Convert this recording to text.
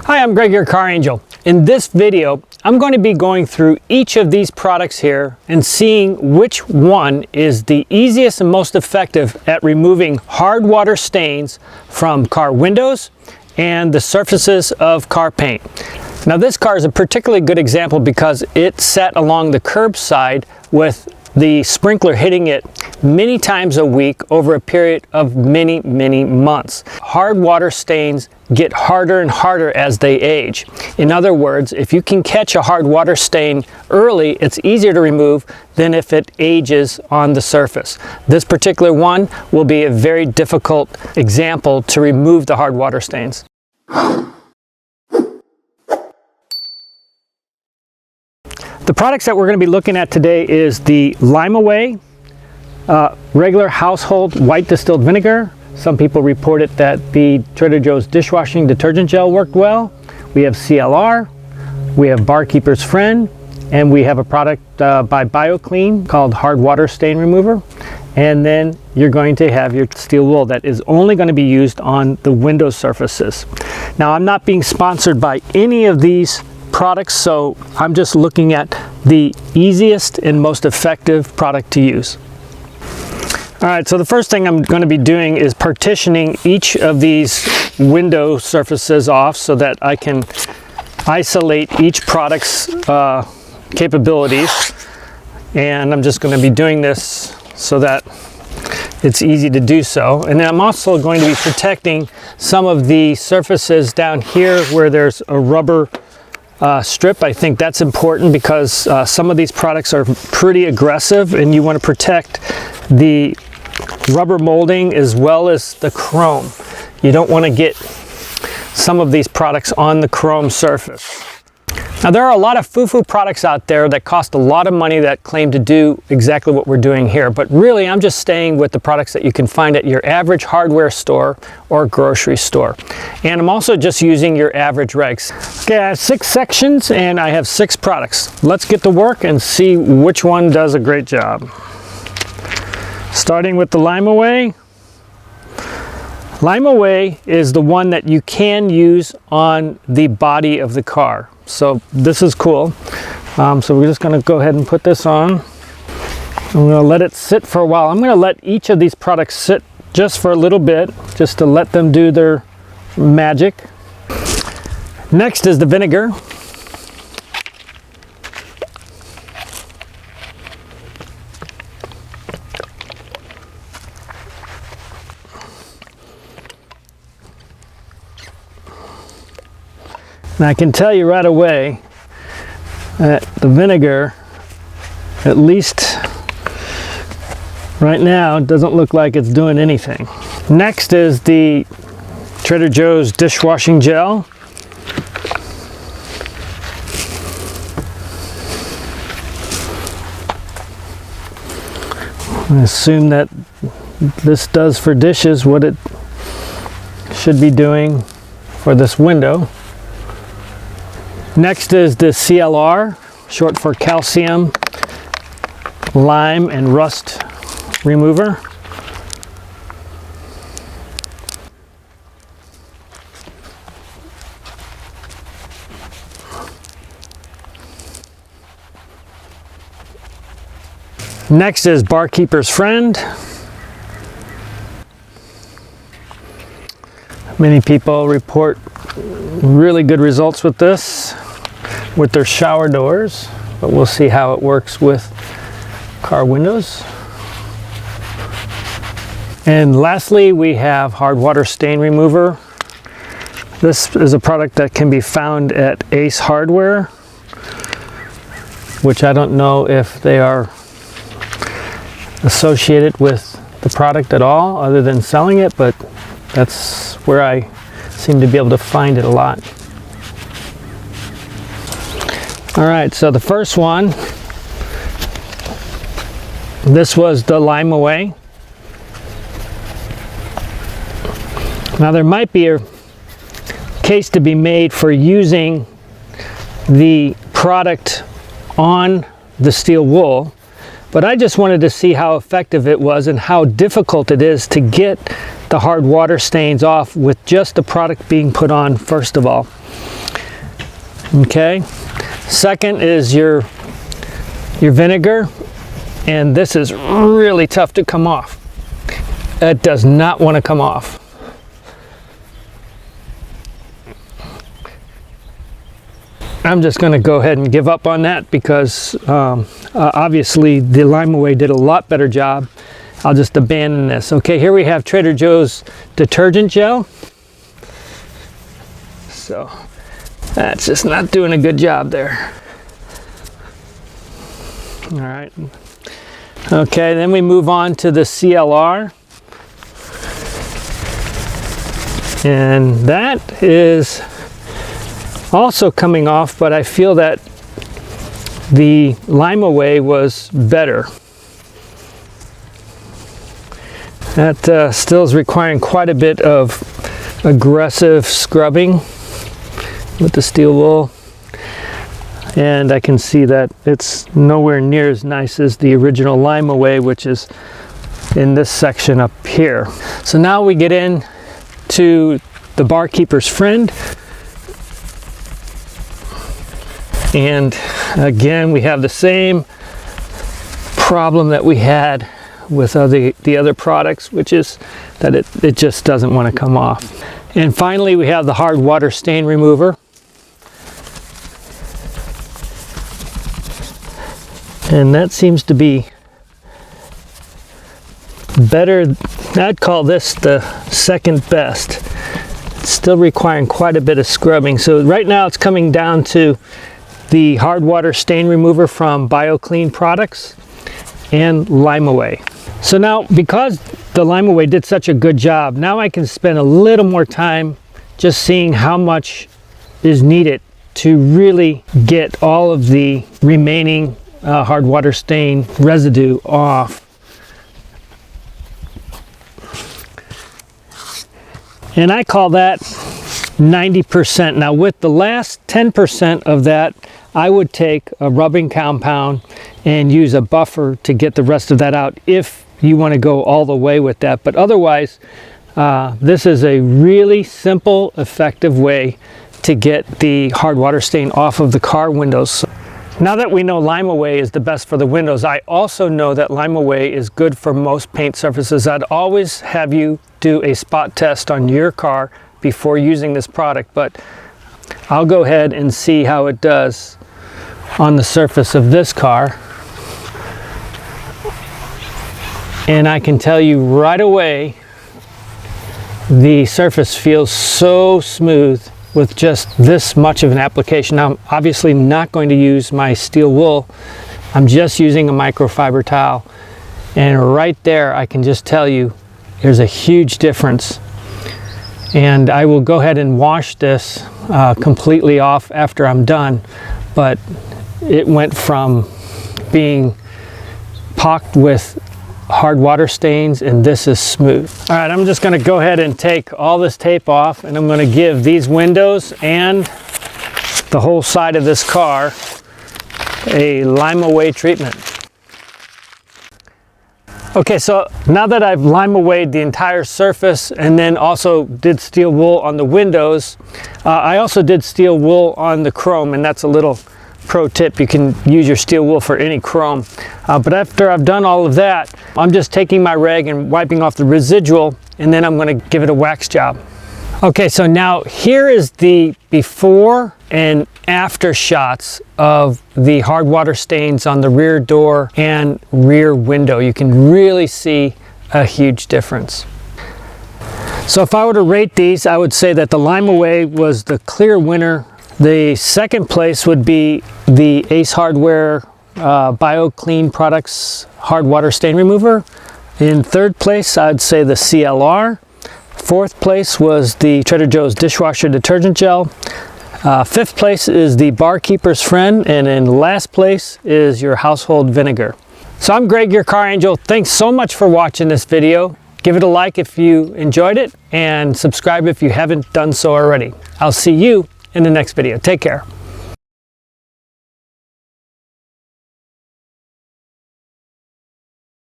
Hi, I'm Greg, your Car Angel. In this video, I'm going to be going through each of these products here and seeing which one is the easiest and most effective at removing hard water stains from car windows and the surfaces of car paint. Now this car is a particularly good example because it sat along the curbside with the sprinkler hitting it many times a week over a period of many months. Hard water stains get harder and harder as they age. In other words, if you can catch a hard water stain early, it's easier to remove than if it ages on the surface. This particular one will be a very difficult example to remove the hard water stains. The products that we're going to be looking at today is the Lime Away regular household white distilled vinegar. Some people reported that the Trader Joe's dishwashing detergent gel worked well. We have CLR, we have Barkeeper's Friend, and we have a product by BioClean called Hard Water Stain Remover. And then you're going to have your steel wool that is only going to be used on the window surfaces. Now, I'm not being sponsored by any of these products, so I'm just looking at the easiest and most effective product to use. All right, so the first thing I'm going to be doing is partitioning each of these window surfaces off so that I can isolate each product's capabilities. And I'm just going to be doing this so that it's easy to do so. And then I'm also going to be protecting some of the surfaces down here where there's a rubber strip. I think that's important because some of these products are pretty aggressive and you want to protect the rubber molding as well as the chrome. You don't want to get some of these products on the chrome surface. Now there are a lot of foo-foo products out there that cost a lot of money that claim to do exactly what we're doing here, but really I'm just staying with the products that you can find at your average hardware store or grocery store. And I'm also just using your average regs. Okay, I have 6 sections and I have 6 products. Let's get to work and see which one does a great job. Starting with the Lime Away. Lime Away is the one that you can use on the body of the car. So this is cool. So we're just going to go ahead and put this on. I'm going to let it sit for a while. I'm going to let each of these products sit just for a little bit, just to let them do their magic. Next is the vinegar. Now I can tell you right away that the vinegar, at least right now, doesn't look like it's doing anything. Next is the Trader Joe's dishwashing gel. I assume that this does for dishes what it should be doing for this window. Next is the CLR, short for calcium, lime, and rust remover. Next is Barkeeper's Friend. Many people report really good results with this, with their shower doors, but we'll see how it works with car windows. And lastly, we have Hard Water Stain Remover. This is a product that can be found at Ace Hardware, which I don't know if they are associated with the product at all other than selling it, but that's where I seem to be able to find it a lot. All right, so the first one, this was the Lime Away. Now there might be a case to be made for using the product on the steel wool, but I just wanted to see how effective it was and how difficult it is to get the hard water stains off with just the product being put on first of all. Okay, second is your vinegar, and this is really tough to come off. It does not want to come off. I'm just going to go ahead and give up on that because obviously the Lime-A-Way did a lot better job. I'll just abandon this. Okay, here we have Trader Joe's detergent gel. So that's just not doing a good job there. All right. Okay, then we move on to the CLR. And that is also coming off, but I feel that the Lime-A-Way was better. That still is requiring quite a bit of aggressive scrubbing with the steel wool. And I can see that it's nowhere near as nice as the original Lime-A-Way, which is in this section up here. So now we get into the barkeeper's friend. And again, we have the same problem that we had with the other products, which is that it just doesn't want to come off. And finally, we have the hard water stain remover. And that seems to be better. I'd call this the second best. It's still requiring quite a bit of scrubbing. So right now it's coming down to the hard water stain remover from BioClean products and Lime-A-Way. So now, because the Lime-A-Way did such a good job, now I can spend a little more time just seeing how much is needed to really get all of the remaining hard water stain residue off. And I call that 90%. Now with the last 10% of that, I would take a rubbing compound and use a buffer to get the rest of that out if you want to go all the way with that. But otherwise, this is a really simple, effective way to get the hard water stain off of the car windows. Now that we know Lime-A-Way is the best for the windows, I also know that Lime-A-Way is good for most paint surfaces. I'd always have you do a spot test on your car before using this product, but I'll go ahead and see how it does on the surface of this car. And I can tell you right away, the surface feels so smooth with just this much of an application. Now, I'm obviously not going to use my steel wool. I'm just using a microfiber towel. And right there, I can just tell you, there's a huge difference. And I will go ahead and wash this completely off after I'm done. But it went from being pocked with hard water stains, and this is smooth. All right, I'm just gonna go ahead and take all this tape off, and I'm gonna give these windows and the whole side of this car a Lime-A-Way treatment. Okay, so now that I've Lime-A-Way'd the entire surface and then also did steel wool on the windows, I also did steel wool on the chrome, and that's a little pro tip. You can use your steel wool for any chrome. But after I've done all of that, I'm just taking my rag and wiping off the residual, and then I'm going to give it a wax job. Okay, so now here is the before and after shots of the hard water stains on the rear door and rear window. You can really see a huge difference. So if I were to rate these, I would say that the Lime-A-Way was the clear winner. The second place would be the Ace Hardware BioClean Products Hard Water Stain Remover. In third place, I'd say the CLR. Fourth place was the Trader Joe's Dishwasher Detergent Gel. Fifth place is the Barkeeper's Friend. And in last place is your Household Vinegar. So I'm Greg, your car angel. Thanks so much for watching this video. Give it a like if you enjoyed it, and subscribe if you haven't done so already. I'll see you in the next video. Take care.